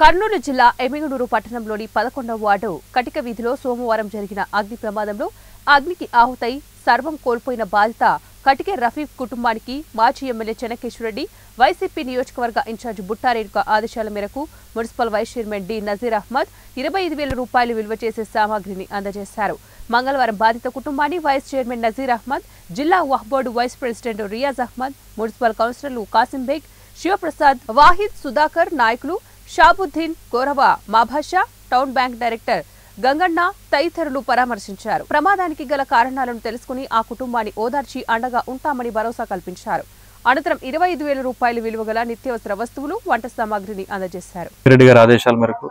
కర్నూలు జిల్లా ఎమ్మిగనూరు పట్టణంలోని 11వ వార్డు కటిక వీధిలో సోమవారం జరిగిన అగ్ని ప్రమాదంలో అగ్నికి ఆహుతై సర్వం కోల్పోయిన బాధిత కటికే రఫీఫ్ కుటుంబానికి మాజీ ఎమ్మెల్యే చెన్నకేశ్వరరెడ్డి వైసీపీ నియోజకవర్గ ఇన్ఛార్జ్ బుట్టారేణుక ఆదేశాల మేరకు municipal vice chairman D Nazeer Ahmed 25,000 రూపాయలు విలువ చేసే సామాగ్రిని అందజేశారు. మంగళవారం బాధిత కుటుంబాన్ని వైస్ చైర్మన్ నజీర్ అహ్మద్, జిల్లా వక్ఫ్ board vice president Riyaz Ahmed, municipal కౌన్సిలర్లు కాసింబేగ్, శివప్రసాద్, వాహిద్, సుధాకర్, నాయకులు షాబుద్దీన్, గౌరవ Mabhasha, town bank director Ganganna తదితరులు పరామర్శించారు. ప్రమాదానికి గల కారణాలను తెలుసుకుని ఆ కుటుంబాన్ని ఓదార్చి అండగా ఉంటామని భరోసా కల్పించారు. అనంతరం 25,000 రూపాయలు విలువ గల నిత్యావసర వస్తువులు, వంట సామాగ్రిని అందజేశారు. రెడ్డి గారి ఆదేశాల మేరకు,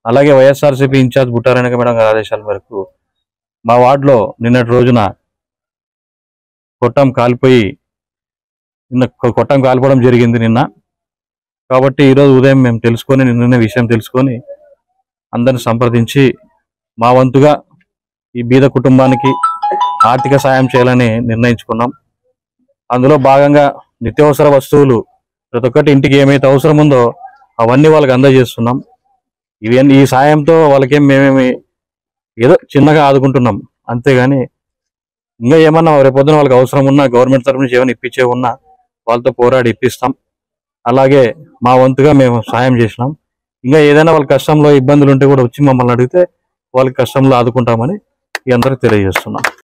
అలాగే వైఎస్ఆర్సీపీ ఇన్ఛార్జ్ బుట్టారేణుక మేడం గారి ఆదేశాల మేరకు మా వార్డులో నిన్నటి రోజున కొట్టం కాలిపోవడం జరిగింది నిన్న. కాబట్టి ఈరోజు ఉదయం మేము తెలుసుకొని నిన్న విషయం తెలుసుకొని అందరిని సంప్రదించి మా వంతుగా ఈ బీద కుటుంబానికి ఆర్థిక సాయం చేయాలని నిర్ణయించుకున్నాం. అందులో భాగంగా నిత్యావసర వస్తువులు ప్రతి ఒక్కటి ఇంటికి ఏమైతే అవసరం ఉందో అవన్నీ వాళ్ళకి అందజేస్తున్నాం. ఈ సాయంతో వాళ్ళకేం మేమేమి ఏదో చిన్నగా ఆదుకుంటున్నాం, అంతేగాని ఇంకా ఏమన్నా రేపొద్దున వాళ్ళకి అవసరం ఉన్నా గవర్నమెంట్ తరఫు నుంచి ఏమైనా ఇప్పించే ఉన్నా వాళ్ళతో పోరాడి ఇప్పిస్తాం. అలాగే మా వంతుగా మేము సాయం చేసినాం. ఇంకా ఏదైనా వాళ్ళ కష్టంలో ఇబ్బందులు ఉంటే కూడా వచ్చి మమ్మల్ని అడిగితే వాళ్ళకి కష్టంలో ఆదుకుంటామని అందరికీ తెలియజేస్తున్నాం.